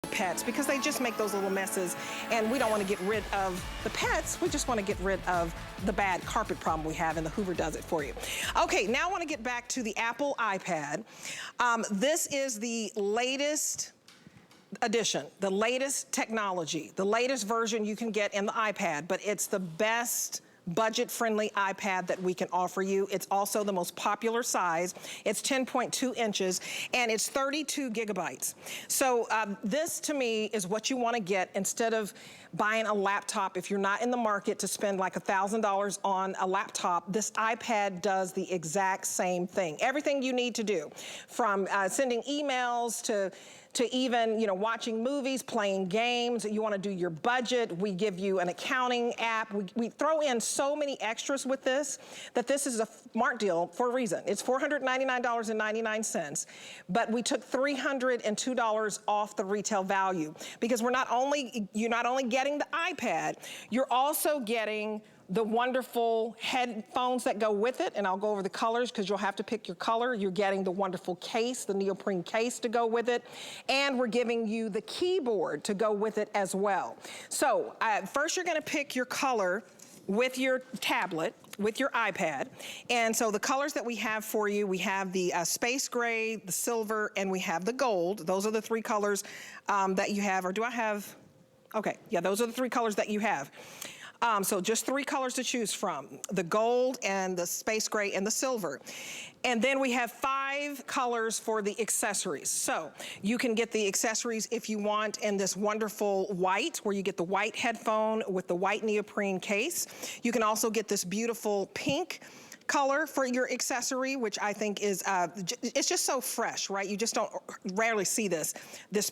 pets because they just make those little messes, and we don't want to get rid of the pets. We just want to get rid of the bad carpet problem we have, and the Hoover does it for you. Okay, now I want to get back to the Apple iPad. This is the latest edition, the latest technology, the latest version you can get in the iPad, but it's the best budget-friendly iPad that we can offer you. It's also the most popular size. It's 10.2 inches, and it's 32 gigabytes. So this, to me, is what you want to get instead of buying a laptop. If you're not in the market to spend like $1,000 on a laptop, this iPad does the exact same thing. Everything you need to do, from sending emails to even, watching movies, playing games. You want to do your budget. We give you an accounting app. We throw in so many extras with this that this is a smart deal for a reason. It's $499.99, but we took $302 off the retail value because you're not only getting the iPad, you're also getting the wonderful headphones that go with it, and I'll go over the colors because you'll have to pick your color. You're getting the wonderful case, the neoprene case to go with it, and we're giving you the keyboard to go with it as well. So first you're gonna pick your color with your tablet, with your iPad. And so the colors that we have for you, we have the space gray, the silver, and we have the gold. Those are the three colors that you have, or do I have? Okay, yeah, those are the three colors that you have. So just three colors to choose from: the gold and the space gray and the silver. And then we have 5 colors for the accessories. So you can get the accessories if you want in this wonderful white, where you get the white headphone with the white neoprene case. You can also get this beautiful pink color for your accessory, which I think is, it's just so fresh, right? You just don't rarely see this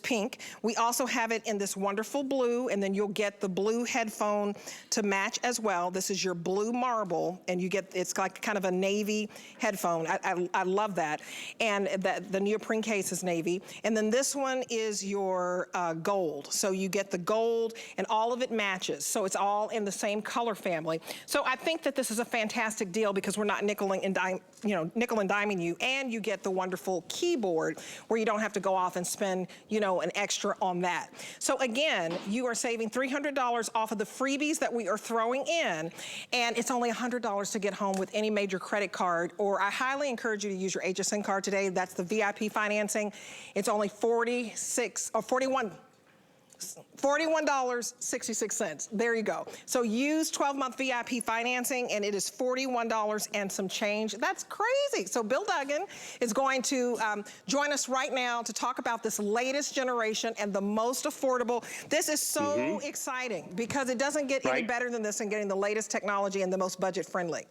pink. We also have it in this wonderful blue, and then you'll get the blue headphone to match as well. This is your blue marble, and you get, it's like kind of a navy headphone. I love that. And the neoprene case is navy. And then this one is your gold. So you get the gold, and all of it matches. So it's all in the same color family. So I think that this is a fantastic deal because we're not nickel and diming you, and you get the wonderful keyboard where you don't have to go off and spend, an extra on that. So again, you are saving $300 off of the freebies that we are throwing in, and it's only $100 to get home with any major credit card, or I highly encourage you to use your HSN card today. That's the VIP financing. It's only $41.66. There you go. So use 12-month VIP financing, and it is $41 and some change. That's crazy. So Bill Duggan is going to join us right now to talk about this latest generation and the most affordable. This is so exciting because it doesn't get any better than this in getting the latest technology and the most budget-friendly.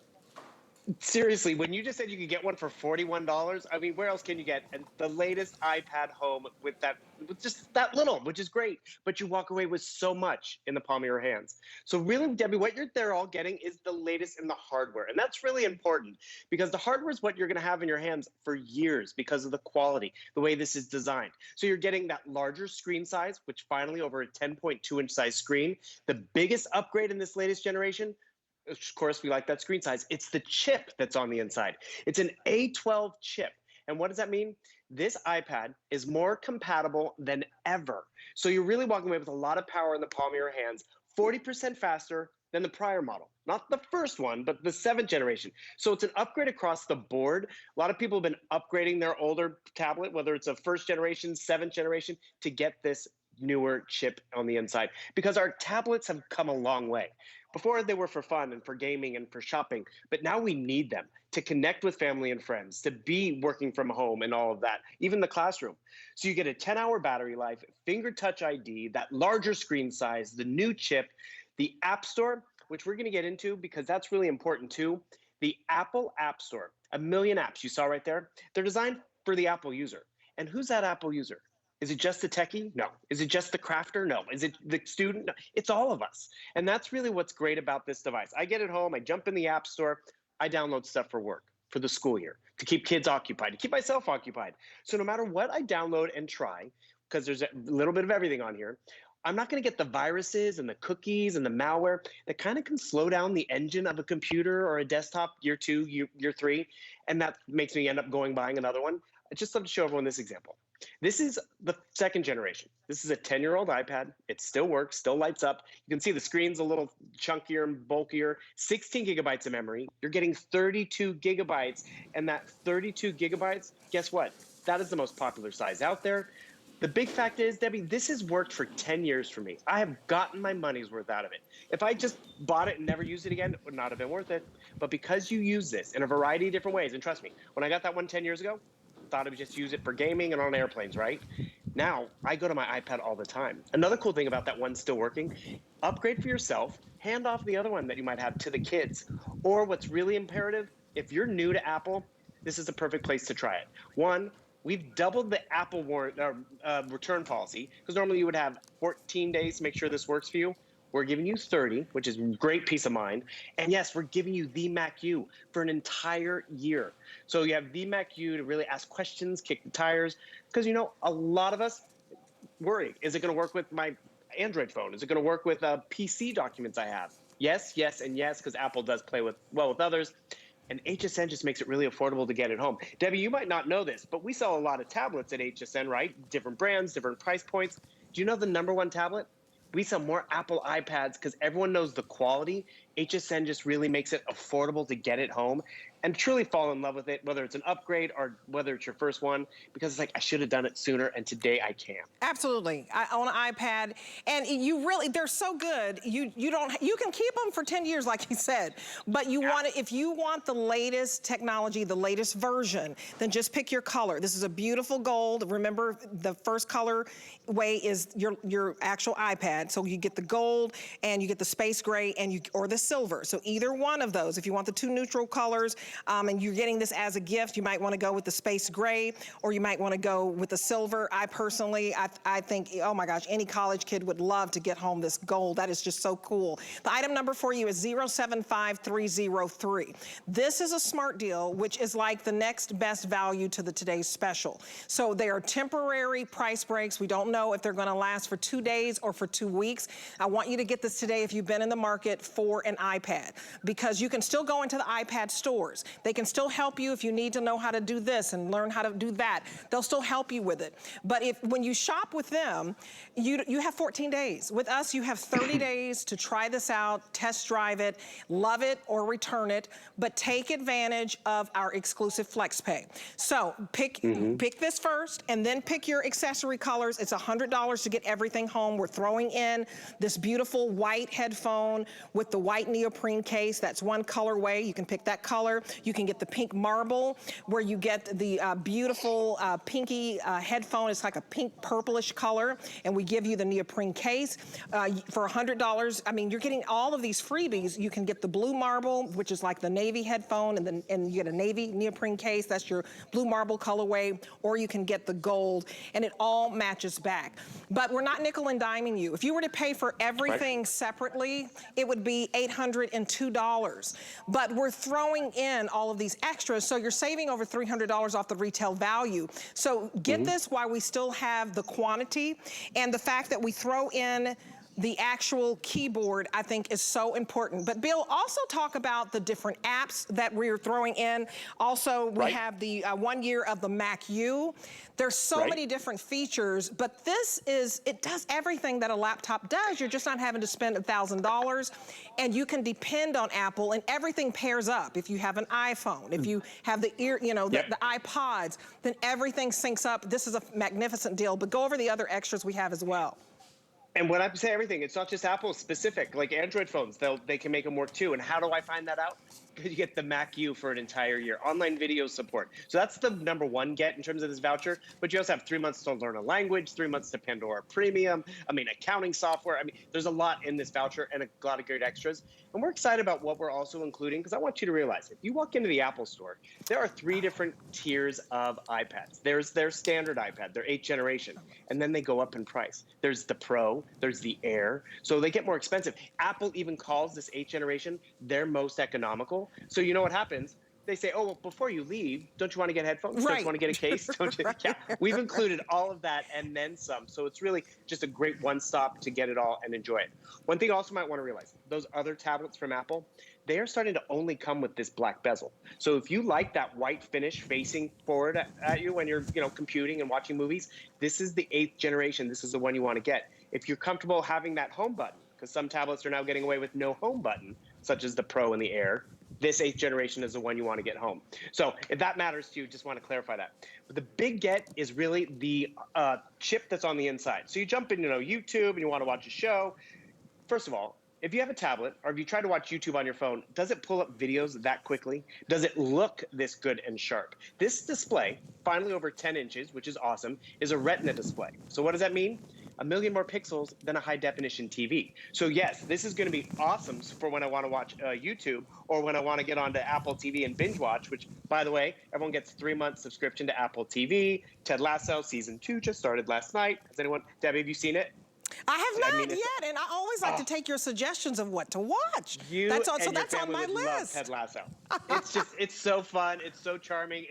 Seriously, when you just said you could get one for $41, I mean, where else can you get the latest iPad home with just that little, which is great, but you walk away with so much in the palm of your hands. So really, Debbie, what they're all getting is the latest in the hardware, and that's really important because the hardware is what you're going to have in your hands for years because of the quality, the way this is designed. So you're getting that larger screen size, which finally over a 10.2-inch size screen, the biggest upgrade in this latest generation. Of course, we like that screen size. It's the chip that's on the inside. It's an A12 chip. And what does that mean? This iPad is more compatible than ever. So you're really walking away with a lot of power in the palm of your hands, 40% faster than the prior model. Not the first one, but the 7th generation. So it's an upgrade across the board. A lot of people have been upgrading their older tablet, whether it's a 1st generation, 7th generation, to get this newer chip on the inside, because our tablets have come a long way. Before, they were for fun and for gaming and for shopping, but now we need them to connect with family and friends, to be working from home and all of that, even the classroom. So you get a 10-hour battery life, finger touch ID, that larger screen size, the new chip, the App Store, which we're going to get into because that's really important too. The Apple App Store, 1 million apps you saw right there. They're designed for the Apple user. And who's that Apple user? Is it just the techie? No. Is it just the crafter? No. Is it the student? No. It's all of us. And that's really what's great about this device. I get it home, I jump in the App Store, I download stuff for work, for the school year, to keep kids occupied, to keep myself occupied. So no matter what I download and try, because there's a little bit of everything on here, I'm not going to get the viruses and the cookies and the malware that kind of can slow down the engine of a computer or a desktop year 2, year 3, and that makes me end up buying another one. I just love to show everyone this example. This is the second generation. This is a 10-year-old iPad. It still works, still lights up. You can see the screen's a little chunkier and bulkier. 16 gigabytes of memory. You're getting 32 gigabytes. And that 32 gigabytes, guess what? That is the most popular size out there. The big fact is, Debbie, this has worked for 10 years for me. I have gotten my money's worth out of it. If I just bought it and never used it again, it would not have been worth it. But because you use this in a variety of different ways, and trust me, when I got that one 10 years ago, thought I would just use it for gaming and on airplanes, right? Now, I go to my iPad all the time. Another cool thing about that one still working, upgrade for yourself, hand off the other one that you might have to the kids. Or what's really imperative, if you're new to Apple, this is the perfect place to try it. One, we've doubled the Apple return policy, because normally you would have 14 days to make sure this works for you. We're giving you 30, which is great peace of mind. And yes, we're giving you the Mac U for an entire year. So you have the Mac U to really ask questions, kick the tires, because you know, a lot of us worry, is it going to work with my Android phone? Is it going to work with PC documents I have? Yes, yes, and yes, because Apple does play well with others. And HSN just makes it really affordable to get at home. Debbie, you might not know this, but we sell a lot of tablets at HSN, right? Different brands, different price points. Do you know the #1 tablet? We sell more Apple iPads because everyone knows the quality. HSN just really makes it affordable to get it home and truly fall in love with it, whether it's an upgrade or whether it's your first one, because it's like, I should have done it sooner, and today I can. Absolutely. I own an iPad, and you really, they're so good. You can keep them for 10 years, like you said, but you want to, if you want the latest technology, the latest version, then just pick your color. This is a beautiful gold. Remember, the first color way is your actual iPad. So you get the gold, and you get the space gray, and or the silver. So either one of those, if you want the two neutral colors, and you're getting this as a gift, you might want to go with the space gray, or you might want to go with the silver. I personally, I think, oh my gosh, any college kid would love to get home this gold. That is just so cool. The item number for you is 075303. This is a smart deal, which is like the next best value to the today's special. So they are temporary price breaks. We don't know if they're going to last for 2 days or for 2 weeks. I want you to get this today if you've been in the market for an iPad, because you can still go into the iPad stores. They can still help you if you need to know how to do this and learn how to do that. They'll still help you with it. But when you shop with them, you have 14 days. With us, you have 30 days to try this out, test drive it, love it or return it, but take advantage of our exclusive FlexPay. So pick this first, and then pick your accessory colors. It's $100 to get everything home. We're throwing in this beautiful white headphone with the white neoprene case. That's one colorway. You can pick that color. You can get the pink marble, where you get the beautiful pinky headphone. It's like a pink purplish color, and we give you the neoprene case for $100. I mean, you're getting all of these freebies. You can get the blue marble, which is like the navy headphone, and you get a navy neoprene case. That's your blue marble colorway, or you can get the gold, and it all matches back. But we're not nickel and diming you. If you were to pay for everything separately, it would be $802. But we're throwing in all of these extras, so you're saving over $300 off the retail value. So get this while we still have the quantity, and the fact that we throw in the actual keyboard, I think, is so important. But Bill, also talk about the different apps that we're throwing in. Also, we have the 1 year of the Mac U. There's so many different features, but it does everything that a laptop does. You're just not having to spend $1,000, and you can depend on Apple, and everything pairs up. If you have an iPhone, if you have the the iPods, then everything syncs up. This is a magnificent deal, but go over the other extras we have as well. And when I say everything, it's not just Apple specific, like Android phones, they can make them work too. And how do I find that out? You get the Mac U for an entire year, online video support. So that's the #1 get in terms of this voucher. But you also have 3 months to learn a language, 3 months to Pandora Premium. I mean, accounting software. I mean, there's a lot in this voucher and a lot of great extras. And we're excited about what we're also including, because I want you to realize, if you walk into the Apple store, there are 3 different tiers of iPads. There's their standard iPad, their 8th generation, and then they go up in price. There's the Pro, there's the Air, so they get more expensive. Apple even calls this 8th generation their most economical. So you know what happens? they say, oh, well, before you leave, don't you want to get headphones? Don't Right. you want to get a case? Don't you? Right, Yeah, we've included all of that and then some. So it's really just a great one-stop to get it all and enjoy it. One thing you also might want to realize, those other tablets from Apple, they are starting to only come with this black bezel. So if you like that white finish facing forward at you when you're, computing and watching movies, this is the 8th generation. This is the one you want to get. If you're comfortable having that home button, because some tablets are now getting away with no home button, such as the Pro and the Air, this 8th generation is the one you want to get home. So if that matters to you, just want to clarify that. But the big get is really the chip that's on the inside. So you jump in, YouTube, and you want to watch a show. First of all, if you have a tablet or if you try to watch YouTube on your phone, does it pull up videos that quickly? Does it look this good and sharp? This display, finally over 10 inches, which is awesome, is a Retina display. So what does that mean? 1,000,000 more pixels than a high-definition TV. So yes, this is going to be awesome for when I want to watch YouTube or when I want to get onto Apple TV and binge watch, which, by the way, everyone gets 3-month subscription to Apple TV. Ted Lasso Season 2 just started last night. Debbie, have you seen it? I have not yet, and I always like to take your suggestions of what to watch. That's on my list. Ted Lasso. It's so fun. It's so charming.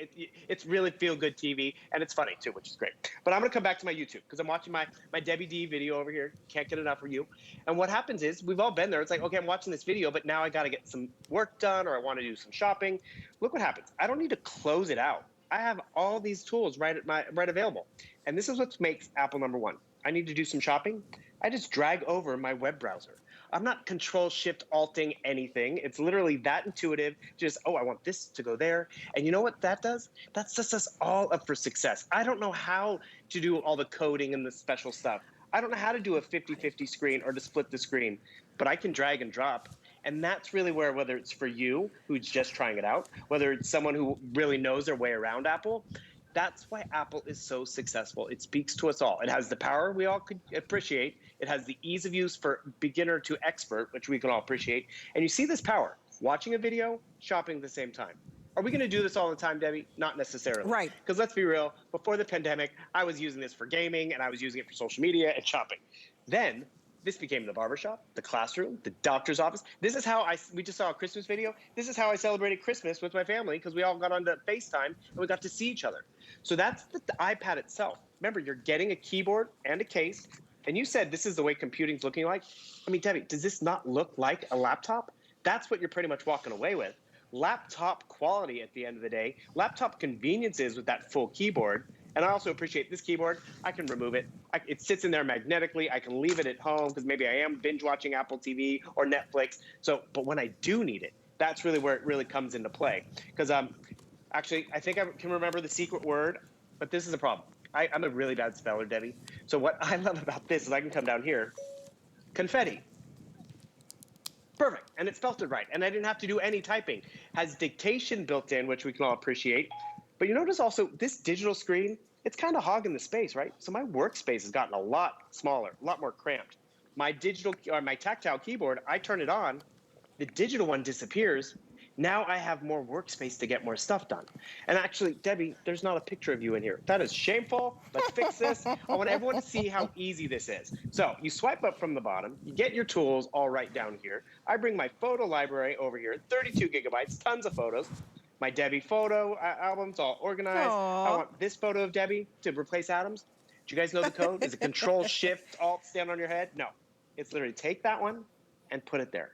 It's really feel-good TV, and it's funny too, which is great. But I'm gonna come back to my YouTube because I'm watching my Debbie D video over here. Can't get enough of you. And what happens is we've all been there. It's like, okay, I'm watching this video, but now I got to get some work done, or I want to do some shopping. Look what happens. I don't need to close it out. I have all these tools right available, and this is what makes Apple #1. I need to do some shopping. I just drag over my web browser. I'm not Control-Shift-Alting anything. It's literally that intuitive. Just, I want this to go there. And you know what that does? That sets us all up for success. I don't know how to do all the coding and the special stuff. I don't know how to do a 50-50 screen or to split the screen, but I can drag and drop. And that's really where, whether it's for you who's just trying it out, whether it's someone who really knows their way around Apple, that's why Apple is so successful. It speaks to us all. It has the power we all could appreciate. It has the ease of use for beginner to expert, which we can all appreciate. And you see this power, watching a video, shopping at the same time. Are we going to do this all the time, Debbie? Not necessarily. Right. Because let's be real, before the pandemic, I was using this for gaming, and I was using it for social media and shopping. Then this became the barbershop, the classroom, the doctor's office. This is how we just saw a Christmas video. This is how I celebrated Christmas with my family because we all got onto FaceTime and we got to see each other. So that's the iPad itself. Remember, you're getting a keyboard and a case, and you said this is the way computing's looking like. I mean, Debbie, does this not look like a laptop? That's what you're pretty much walking away with. Laptop quality at the end of the day, laptop conveniences with that full keyboard. And I also appreciate this keyboard. I can remove it. It sits in there magnetically. I can leave it at home because maybe I am binge watching Apple TV or Netflix. But when I do need it, that's really where it really comes into play. Because actually, I think I can remember the secret word, but this is a problem. I'm a really bad speller, Debbie. So what I love about this is I can come down here, confetti. Perfect, and it spelled it right, and I didn't have to do any typing. Has dictation built in, which we can all appreciate. But you notice also this digital screen, it's kind of hogging the space, right? So my workspace has gotten a lot smaller, a lot more cramped. My tactile keyboard, I turn it on, the digital one disappears. Now I have more workspace to get more stuff done. And actually, Debbie, there's not a picture of you in here. That is shameful. Let's fix this. I want everyone to see how easy this is. So you swipe up from the bottom, you get your tools all right down here. I bring my photo library over here, 32 gigabytes, tons of photos. My Debbie photo album's all organized. Aww. I want this photo of Debbie to replace Adam's. Do you guys know the code? Is it Control-Shift-Alt stand on your head? No. It's literally take that one and put it there.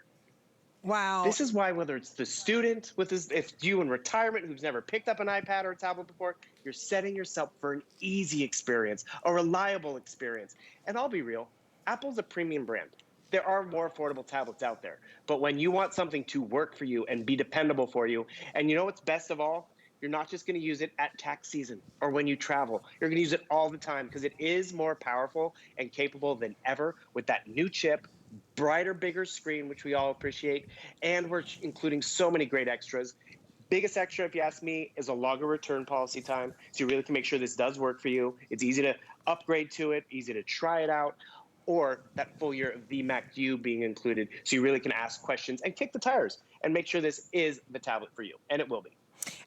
Wow. This is why, whether it's the student if you in retirement who's never picked up an iPad or a tablet before, you're setting yourself for an easy experience, a reliable experience. And I'll be real, Apple's a premium brand. There are more affordable tablets out there. But when you want something to work for you and be dependable for you, and you know what's best of all? You're not just going to use it at tax season or when you travel. You're going to use it all the time because it is more powerful and capable than ever with that new chip, brighter, bigger screen, which we all appreciate, and we're including so many great extras. Biggest extra, if you ask me, is a longer return policy time, so you really can make sure this does work for you. It's easy to upgrade to it, easy to try it out, or that full year of VMAC U being included, so you really can ask questions and kick the tires and make sure this is the tablet for you, and it will be.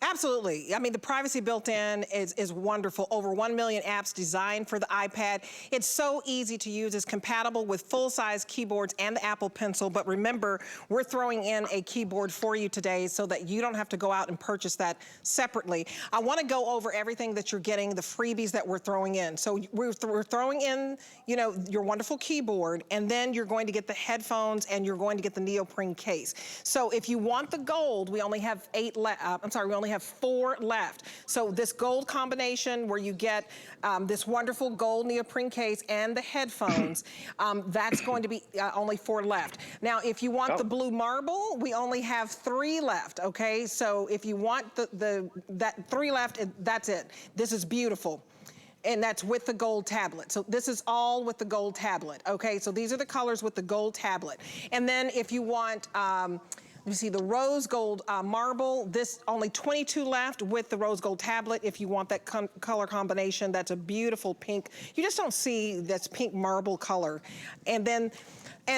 Absolutely. I mean, the privacy built in is wonderful. Over 1 million apps designed for the iPad. It's so easy to use. It's compatible with full-size keyboards and the Apple Pencil. But remember, we're throwing in a keyboard for you today so that you don't have to go out and purchase that separately. I want to go over everything that you're getting, the freebies that we're throwing in. So we're throwing in, you know, your wonderful keyboard, and then you're going to get the headphones and you're going to get the neoprene case. So if you want the gold, we only have we only have 4 left. So this gold combination where you get this wonderful gold neoprene case and the headphones, that's going to be only 4 left. Now, if you want the blue marble, we only have 3 left, okay? So if you want that 3 left, that's it. This is beautiful. And that's with the gold tablet. So this is all with the gold tablet, okay? So these are the colors with the gold tablet. And then if you want, you see the rose gold marble, this only 22 left with the rose gold tablet. If you want that color combination, that's a beautiful pink. You just don't see this pink marble color. And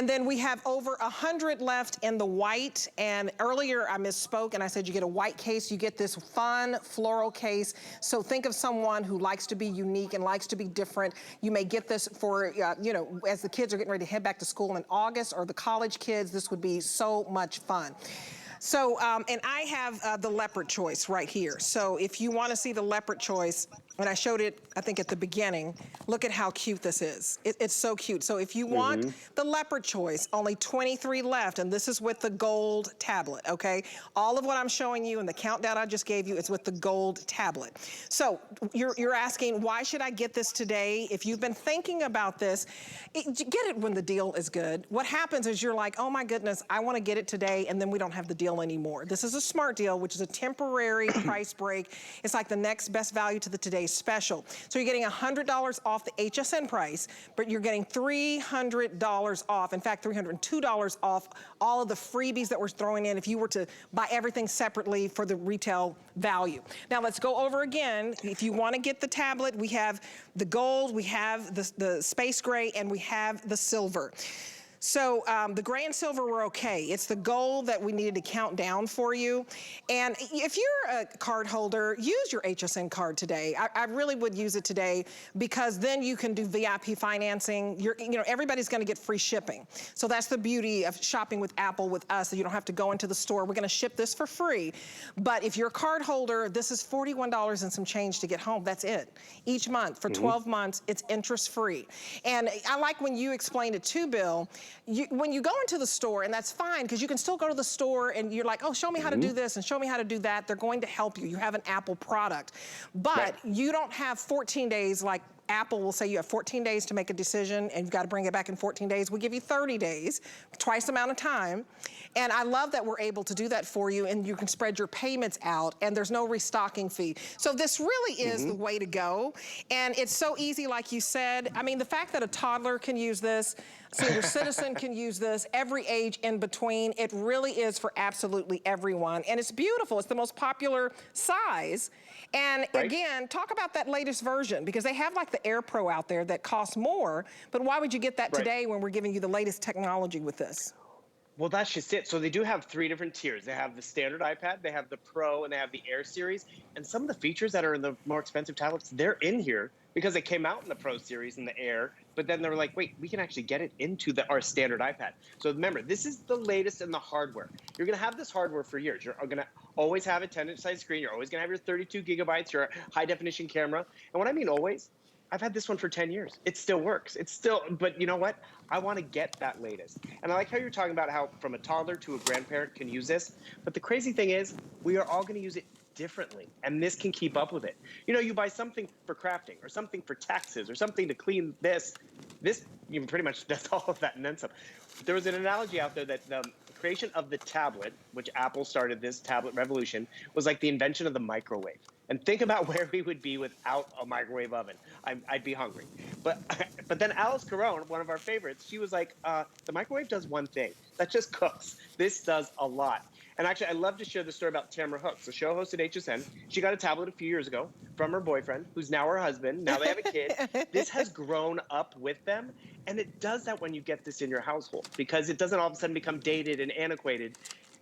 then we have over 100 left in the white. And earlier I misspoke and I said you get a white case, you get this fun floral case. So think of someone who likes to be unique and likes to be different. You may get this for, you know, as the kids are getting ready to head back to school in August, or the college kids, this would be so much fun. So, and I have the leopard choice right here. So if you want to see the leopard choice, and I showed it, I think, at the beginning, look at how cute this is. It's so cute. So if you want the leopard choice, only 23 left, and this is with the gold tablet, okay? All of what I'm showing you and the countdown I just gave you is with the gold tablet. So you're asking, why should I get this today? If you've been thinking about this, get it when the deal is good. What happens is you're like, oh my goodness, I want to get it today, and then we don't have the deal anymore. This is a smart deal, which is a temporary price break. It's like the next best value to the today's special. So you're getting $100 off the HSN price, but you're getting $300 off. In fact, $302 off all of the freebies that we're throwing in if you were to buy everything separately for the retail value. Now let's go over again. If you want to get the tablet, we have the gold, we have the space gray, and we have the silver. So the gray and silver were okay. It's the gold that we needed to count down for you. And if you're a card holder, use your HSN card today. I really would use it today, because then you can do VIP financing. You know, everybody's going to get free shipping. So that's the beauty of shopping with Apple with us, that you don't have to go into the store. We're going to ship this for free. But if you're a card holder, this is $41 and some change to get home. That's it. Each month for 12 months, it's interest free. And I like when you explained it too, Bill. When you go into the store, and that's fine, because you can still go to the store and you're like, oh, show me how to do this and show me how to do that. They're going to help you. You have an Apple product. But you don't have 14 days like Apple will say you have 14 days to make a decision and you've got to bring it back in 14 days. We give you 30 days, twice the amount of time. And I love that we're able to do that for you, and you can spread your payments out, and there's no restocking fee. So this really is the way to go. And it's so easy, like you said. I mean, the fact that a toddler can use this, senior citizen can use this, every age in between, it really is for absolutely everyone. And it's beautiful. It's the most popular size. And again, talk about that latest version, because they have like the Air Pro out there that costs more, but why would you get that today when we're giving you the latest technology with this? Well, that's just it. So they do have 3 different tiers. They have the standard iPad, they have the Pro, and they have the Air series. And some of the features that are in the more expensive tablets, they're in here because they came out in the Pro series and the Air. But then they were like, wait, we can actually get it into our standard iPad. So remember, this is the latest in the hardware. You're going to have this hardware for years. You're going to always have a 10-inch size screen. You're always going to have your 32 gigabytes, your high-definition camera. And when I mean always, I've had this one for 10 years. It still works. It's still, but you know what? I want to get that latest. And I like how you're talking about how from a toddler to a grandparent can use this. But the crazy thing is, we are all going to use it differently, and this can keep up with it. You know, you buy something for crafting or something for taxes or something to clean this you pretty much does all of that and then some. There was an analogy out there that the creation of the tablet, which Apple started this tablet revolution, was like the invention of the microwave. And think about where we would be without a microwave oven. I'd be hungry. But then Alice Caron, one of our favorites, she was like, the microwave does one thing. That just cooks. This does a lot. And actually, I love to share the story about Tamara Hooks, the show host at HSN. She got a tablet a few years ago from her boyfriend, who's now her husband. Now they have a kid. This has grown up with them. And it does that when you get this in your household, because it doesn't all of a sudden become dated and antiquated.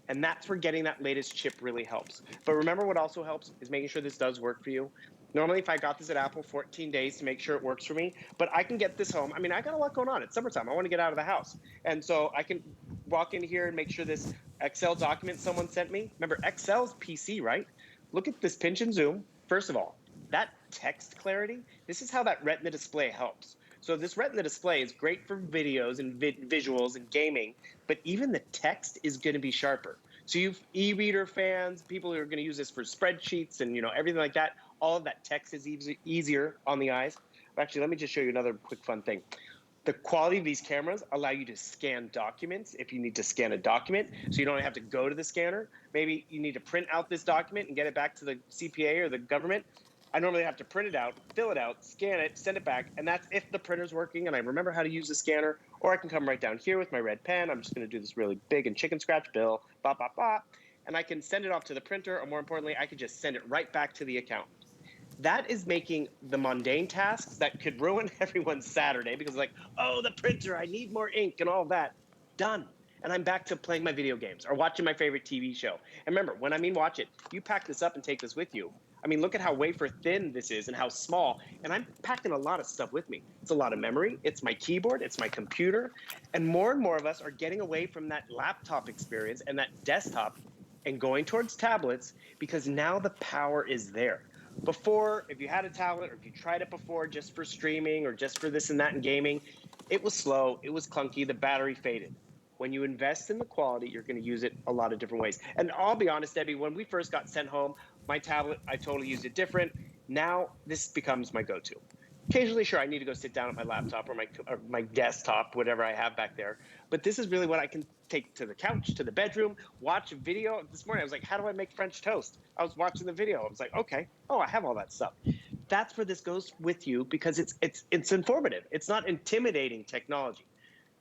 And that's where getting that latest chip really helps. But remember, what also helps is making sure this does work for you. Normally, if I got this at Apple, 14 days to make sure it works for me, but I can get this home. I mean, I got a lot going on. It's summertime. I want to get out of the house. And so I can walk in here and make sure this Excel document someone sent me. Remember, Excel's PC, right? Look at this pinch and zoom. First of all, that text clarity, this is how that Retina display helps. So this Retina display is great for videos and visuals and gaming, but even the text is going to be sharper. So you e-reader fans, people who are going to use this for spreadsheets and everything like that, all of that text is easier on the eyes. Actually, let me just show you another quick fun thing. The quality of these cameras allow you to scan documents if you need to scan a document, so you don't have to go to the scanner. Maybe you need to print out this document and get it back to the CPA or the government. I normally have to print it out, fill it out, scan it, send it back, and that's if the printer's working and I remember how to use the scanner, or I can come right down here with my red pen. I'm just going to do this really big and chicken scratch bill, bop, bop, bop, and I can send it off to the printer, or more importantly, I could just send it right back to the accountant. That is making the mundane tasks that could ruin everyone's Saturday because like, oh, the printer, I need more ink and all of that, done. And I'm back to playing my video games or watching my favorite TV show. And remember, when I mean watch it, you pack this up and take this with you. I mean, look at how wafer thin this is and how small. And I'm packing a lot of stuff with me. It's a lot of memory. It's my keyboard. It's my computer. And more of us are getting away from that laptop experience and that desktop and going towards tablets because now the power is there. Before, if you had a tablet or if you tried it before just for streaming or just for this and that and gaming, it was slow, it was clunky, the battery faded. When you invest in the quality, you're going to use it a lot of different ways. And I'll be honest, Debbie, when we first got sent home, my tablet, I totally used it different. Now this becomes my go-to. Occasionally, sure, I need to go sit down at my laptop or my desktop, whatever I have back there. But this is really what I can take to the couch, to the bedroom, watch a video. This morning, I was like, how do I make French toast? I was watching the video. I was like, okay, oh, I have all that stuff. That's where this goes with you because it's informative. It's not intimidating technology.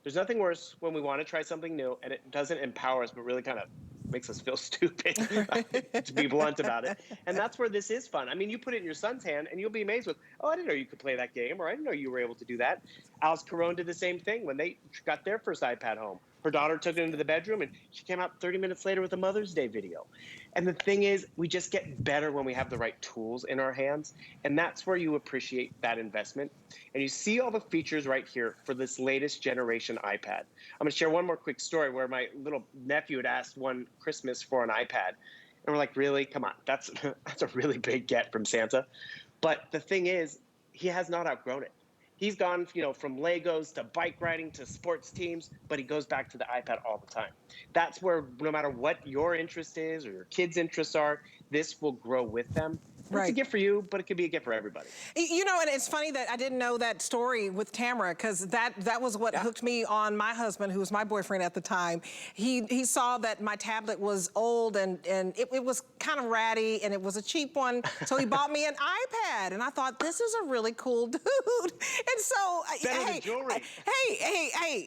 There's nothing worse when we want to try something new and it doesn't empower us, but really kind of makes us feel stupid, to be blunt about it. And that's where this is fun. I mean, you put it in your son's hand and you'll be amazed with, oh, I didn't know you could play that game, or I didn't know you were able to do that. Alice Caron did the same thing when they got their first iPad home. Her daughter took it into the bedroom and she came out 30 minutes later with a Mother's Day video. And the thing is, we just get better when we have the right tools in our hands. And that's where you appreciate that investment. And you see all the features right here for this latest generation iPad. I'm going to share one more quick story where my little nephew had asked one Christmas for an iPad. And we're like, really? Come on, that's a really big get from Santa. But the thing is, he has not outgrown it. He's gone, from Legos to bike riding to sports teams, but he goes back to the iPad all the time. That's where no matter what your interest is or your kids' interests are, this will grow with them. Right. It's a gift for you, but it could be a gift for everybody. And it's funny that I didn't know that story with Tamara, because that was what hooked me on my husband, who was my boyfriend at the time. He saw that my tablet was old and it was kind of ratty and it was a cheap one, so he bought me an iPad, and I thought, this is a really cool dude. And so, hey,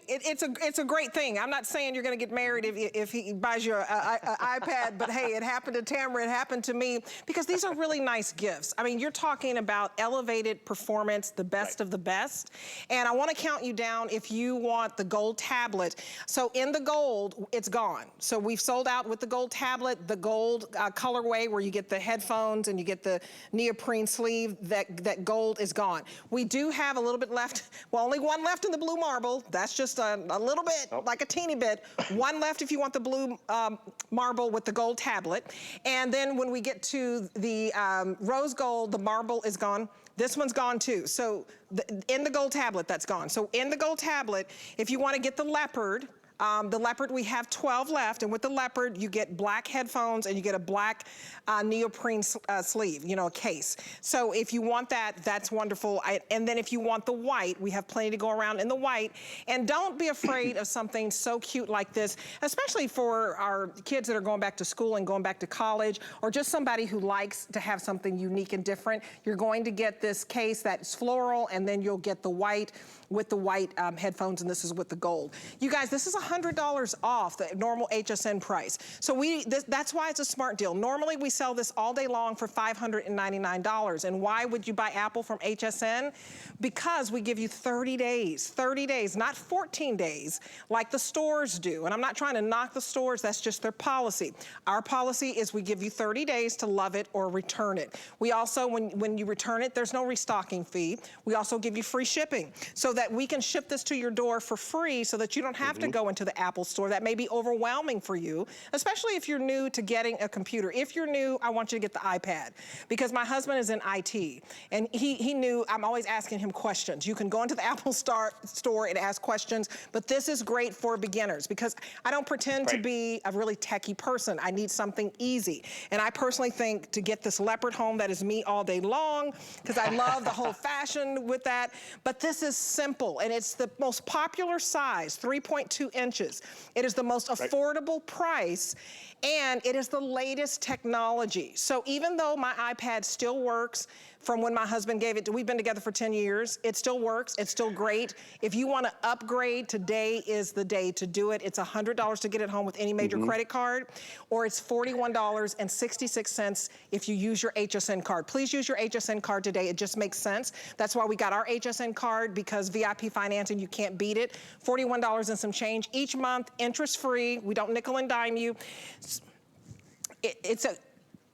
it's a great thing. I'm not saying you're going to get married if he buys you an iPad, but hey, it happened to Tamara, it happened to me, because these are really nice gifts. I mean, you're talking about elevated performance, the best of the best. And I want to count you down if you want the gold tablet. So in the gold, it's gone. So we've sold out with the gold tablet, the gold colorway where you get the headphones and you get the neoprene sleeve. That gold is gone. We do have a little bit left. Well, only one left in the blue marble. That's just a little bit, like a teeny bit. One left if you want the blue marble with the gold tablet. And then when we get to the rose gold, the marble is gone. This one's gone too. So in the gold tablet, that's gone. So in the gold tablet, if you want to get the leopard, we have 12 left, and with the leopard, you get black headphones and you get a black neoprene sleeve, a case. So if you want that, that's wonderful. And then if you want the white, we have plenty to go around in the white. And don't be afraid of something so cute like this, especially for our kids that are going back to school and going back to college, or just somebody who likes to have something unique and different. You're going to get this case that's floral, and then you'll get the white with the white headphones, and this is with the gold. You guys, this is $100 off the normal HSN price. So that's why it's a smart deal. Normally we sell this all day long for $599. And why would you buy Apple from HSN? Because we give you 30 days, not 14 days like the stores do. And I'm not trying to knock the stores, that's just their policy. Our policy is we give you 30 days to love it or return it. We also, when you return it, there's no restocking fee. We also give you free shipping so that we can ship this to your door for free so that you don't have to go into the Apple store. That may be overwhelming for you, especially if you're new to getting a computer. If you're new, I want you to get the iPad because my husband is in IT and he knew I'm always asking him questions. You can go into the Apple store and ask questions, but this is great for beginners because I don't pretend to be a really techie person. I need something easy. And I personally think to get this leopard home, that is me all day long because I love the whole fashion with that. But this is simple and it's the most popular size, 3.2 inches. It is the most affordable price and it is the latest technology. So even though my iPad still works from when my husband gave it to, we've been together for 10 years, it still works, it's still great. If you wanna upgrade, today is the day to do it. It's $100 to get it home with any major credit card, or it's $41.66 if you use your HSN card. Please use your HSN card today, it just makes sense. That's why we got our HSN card, because VIP financing, you can't beat it. $41 and some change each month, interest-free, we don't nickel and dime you.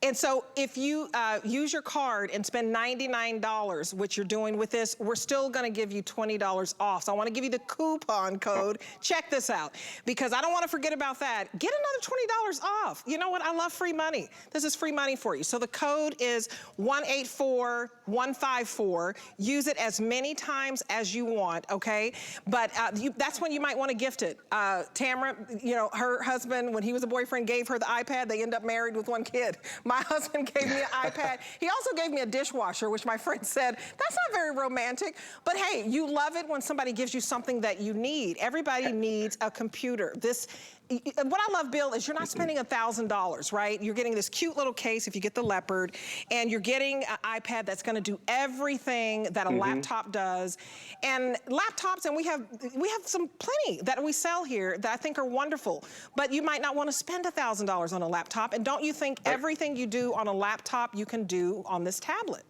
And so if you use your card and spend $99, which you're doing with this, we're still gonna give you $20 off. So I wanna give you the coupon code. Check this out, because I don't wanna forget about that. Get another $20 off. You know what, I love free money. This is free money for you. So the code is 184154. Use it as many times as you want, okay? But that's when you might wanna gift it. Tamara, you know, her husband, when he was a boyfriend, gave her the iPad. They end up married with one kid. My husband gave me an iPad. He also gave me a dishwasher, which my friend said, that's not very romantic. But hey, you love it when somebody gives you something that you need. Everybody needs a computer. What I love, Bill, is you're not spending $1,000, right? You're getting this cute little case if you get the leopard, and you're getting an iPad that's gonna do everything that a laptop does. And laptops, and we have some plenty that we sell here that I think are wonderful, but you might not wanna spend $1,000 on a laptop, and don't you think everything you do on a laptop you can do on this tablet?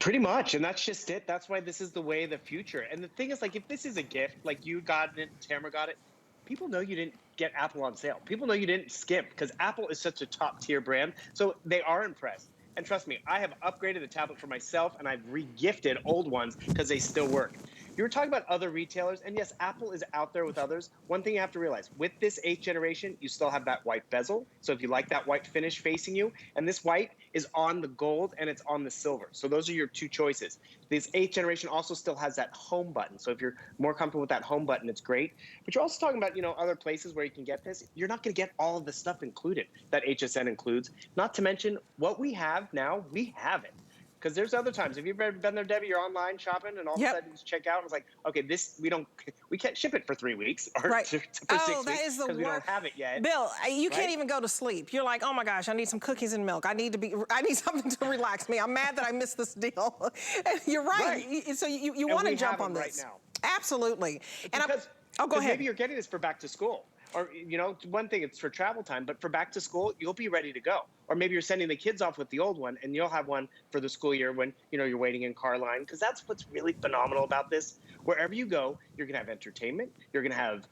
Pretty much, and that's just it. That's why this is the way of the future. And the thing is, like, if this is a gift, like you got it, Tamara got it, people know you didn't get Apple on sale. People know you didn't skimp because Apple is such a top tier brand. So they are impressed. And trust me, I have upgraded the tablet for myself and I've re-gifted old ones because they still work. You were talking about other retailers, and yes, Apple is out there with others. One thing you have to realize, with this 8th generation, you still have that white bezel. So if you like that white finish facing you, and this white is on the gold and it's on the silver. So those are your two choices. This 8th generation also still has that home button. So if you're more comfortable with that home button, it's great. But you're also talking about, you know, other places where you can get this. You're not gonna get all of the stuff included that HSN includes. Not to mention, what we have now, we have it. Because there's other times, have you ever been there, Debbie, you're online shopping and all of a sudden you check out and it's like, okay, we can't ship it for 3 weeks or for 6 weeks because we don't have it yet. Bill, you can't even go to sleep. You're like, oh my gosh, I need some cookies and milk. I need something to relax me. I'm mad that I missed this deal. And you're right. So you want to jump on this. Right now. Absolutely. Because, go ahead. Maybe you're getting this for back to school. Or, you know, one thing, it's for travel time, but for back to school, you'll be ready to go. Or maybe you're sending the kids off with the old one and you'll have one for the school year when, you know, you're waiting in car line. Because that's what's really phenomenal about this. Wherever you go, you're going to have entertainment. You're going to have,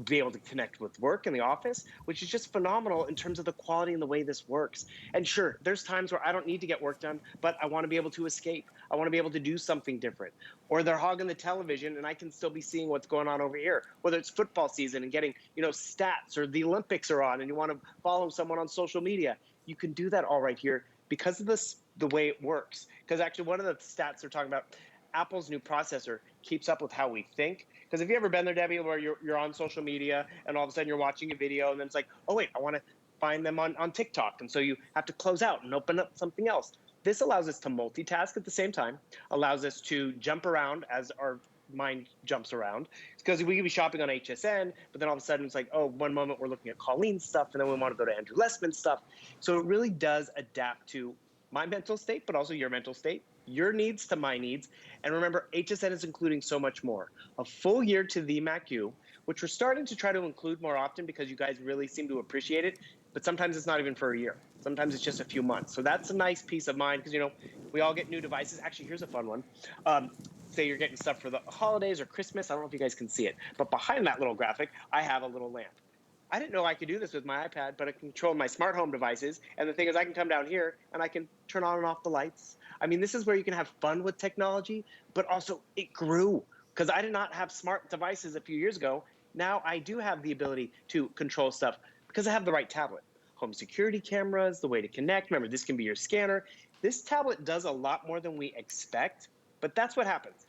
be able to connect with work in the office, which is just phenomenal in terms of the quality and the way this works. And sure, there's times where I don't need to get work done, but I want to be able to escape. I want to be able to do something different. Or they're hogging the television and I can still be seeing what's going on over here. Whether it's football season and getting, you know, stats, or the Olympics are on and you want to follow someone on social media. You can do that all right here because of the way it works. Because actually one of the stats they're talking about, Apple's new processor keeps up with how we think. Because have you ever been there, Debbie, where you're on social media and all of a sudden you're watching a video and then it's like, oh wait, I want to find them on TikTok. And so you have to close out and open up something else. This allows us to multitask at the same time, allows us to jump around as our mind jumps around. Because we could be shopping on HSN, but then all of a sudden it's like, oh, one moment we're looking at Colleen's stuff and then we want to go to Andrew Lessman's stuff. So it really does adapt to my mental state, but also your mental state, your needs to my needs. And remember, HSN is including so much more. A full year to the Mac U which we're starting to try to include more often because you guys really seem to appreciate it. But sometimes it's not even for a year. Sometimes it's just a few months. So that's a nice peace of mind because, you know, we all get new devices. Actually, here's a fun one. Say you're getting stuff for the holidays or Christmas. I don't know if you guys can see it, but behind that little graphic, I have a little lamp. I didn't know I could do this with my iPad, but I can control my smart home devices. And the thing is, I can come down here and I can turn on and off the lights. I mean, this is where you can have fun with technology, but also it grew because I did not have smart devices a few years ago. Now I do have the ability to control stuff because I have the right tablet. Home security cameras, the way to connect. Remember, this can be your scanner. This tablet does a lot more than we expect, but that's what happens.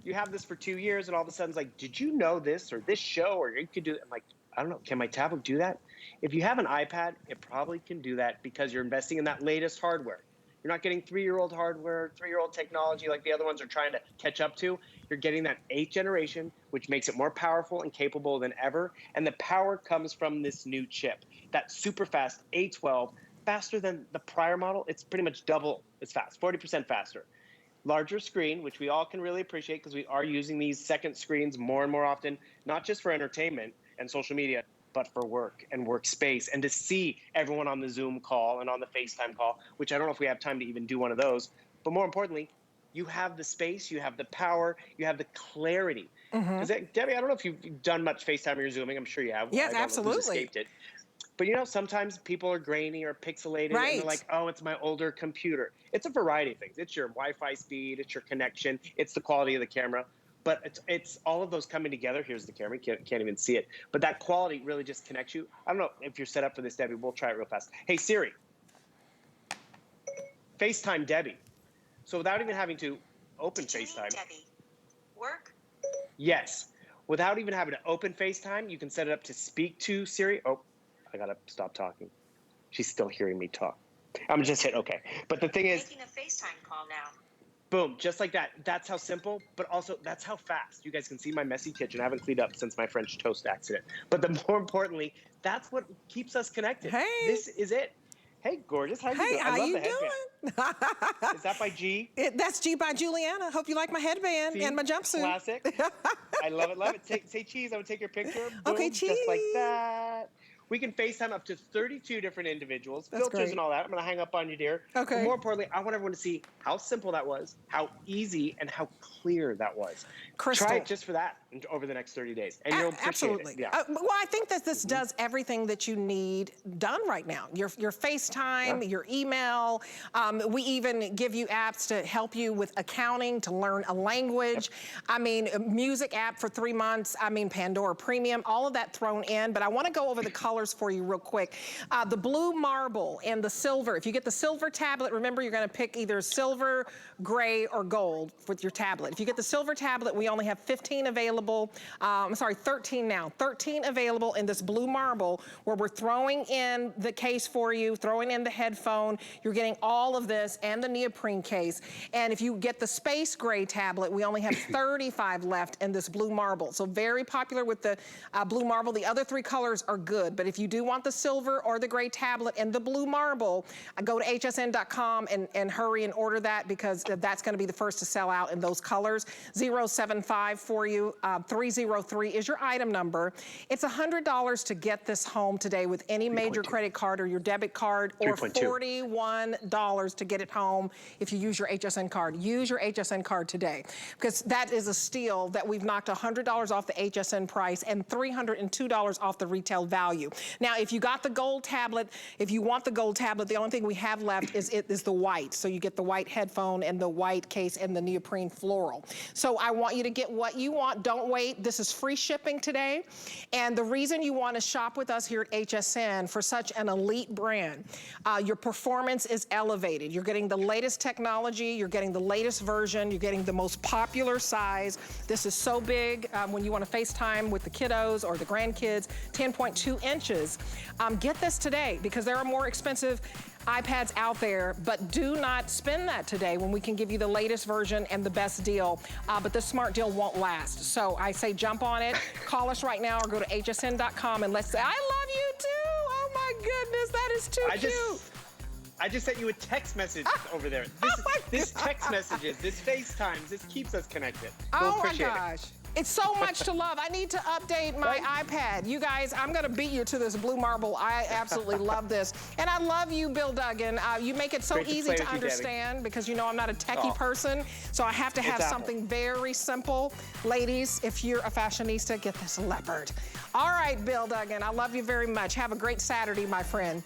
You have this for 2 years and all of a sudden it's like, did you know this or this show or you could do it? I'm like, I don't know, can my tablet do that? If you have an iPad, it probably can do that because you're investing in that latest hardware. You're not getting 3-year-old hardware, 3-year-old technology like the other ones are trying to catch up to. You're getting that 8th generation, which makes it more powerful and capable than ever. And the power comes from this new chip, that super fast A12, faster than the prior model. It's pretty much double as fast, 40% faster. Larger screen, which we all can really appreciate because we are using these second screens more and more often, not just for entertainment and social media, but for work and workspace and to see everyone on the Zoom call and on the FaceTime call, which I don't know if we have time to even do one of those. But more importantly, you have the space, you have the power, you have the clarity. Debbie, I don't know if you've done much FaceTime or Zooming. I'm sure you have. Yes, I don't know who's absolutely. escaped it. But you know, sometimes people are grainy or pixelated and they're like, oh, it's my older computer. It's a variety of things. It's your Wi-Fi speed, it's your connection, it's the quality of the camera. But it's all of those coming together. Here's the camera. You can't even see it. But that quality really just connects you. I don't know if you're set up for this, Debbie. We'll try it real fast. Hey, Siri. FaceTime Debbie. So without even having to open FaceTime. Debbie. Work? Yes. Without even having to open FaceTime, you can set it up to speak to Siri. Oh, I got to stop talking. She's still hearing me talk. I'm going to just hit OK. But the thing is, making a FaceTime call now. boom, just like that. That's how simple, but also that's how fast. You guys can see my messy kitchen. I haven't cleaned up since my French toast accident. But more importantly, that's what keeps us connected. Hey. This is it. Hey, gorgeous. How you doing? How I love you the headband. Is that by G? That's G by Juliana. Hope you like my headband and my jumpsuit. Classic. I love it, love it. Say cheese. I would take your picture. Boom, Okay, cheese. Just like that. We can FaceTime up to 32 different individuals, That's filters great. and all that. I'm going to hang up on you, dear. Okay. But more importantly, I want everyone to see how simple that was, how easy and how clear that was. Crystal. Try it just for that over the next 30 days, and you'll appreciate Absolutely. it. Yeah. Well, I think that this does everything that you need done right now. Your FaceTime, your email. We even give you apps to help you with accounting, to learn a language. I mean, a music app for 3 months. I mean, Pandora Premium, all of that thrown in. But I want to go over the colors for you real quick. The blue marble and the silver. If you get the silver tablet, remember you're going to pick either silver, gray, or gold with your tablet. If you get the silver tablet, we only have 15 available. I'm sorry, 13 now. 13 available in this blue marble where we're throwing in the case for you, throwing in the headphone. You're getting all of this and the neoprene case. And if you get the space gray tablet, we only have 35 left in this blue marble. So very popular with the blue marble. The other 3 colors are good, but if you do want the silver or the gray tablet and the blue marble, go to hsn.com and hurry and order that because that's going to be the first to sell out in those colors. 075 for you. 303 is your item number. It's $100 to get this home today with any major credit card or your debit card, or $41 to get it home if you use your HSN card. Use your HSN card today because that is a steal that we've knocked $100 off the HSN price and $302 off the retail value. Now, if you got the gold tablet, if you want the gold tablet, the only thing we have left is the white. So you get the white headphone and the white case and the neoprene floral. So I want you to get what you want. Don't wait. This is free shipping today. And the reason you want to shop with us here at HSN for such an elite brand, your performance is elevated. You're getting the latest technology. You're getting the latest version. You're getting the most popular size. This is so big when you want to FaceTime with the kiddos or the grandkids, 10.2 inches. Get this today because there are more expensive iPads out there, but do not spend that today when we can give you the latest version and the best deal. But the smart deal won't last. So I say jump on it. Call us right now or go to hsn.com and let's say, I love you too. Oh my goodness, that is too cute. I just sent you a text message over there. This text messages, this FaceTimes, this keeps us connected. Oh my gosh. It's so much to love. I need to update my iPad. You guys, I'm gonna beat you to this blue marble. I absolutely love this. And I love you, Bill Duggan. You make it so easy to understand because you know I'm not a techie person, so I have to have something very simple. Ladies, if you're a fashionista, get this leopard. All right, Bill Duggan, I love you very much. Have a great Saturday, my friend.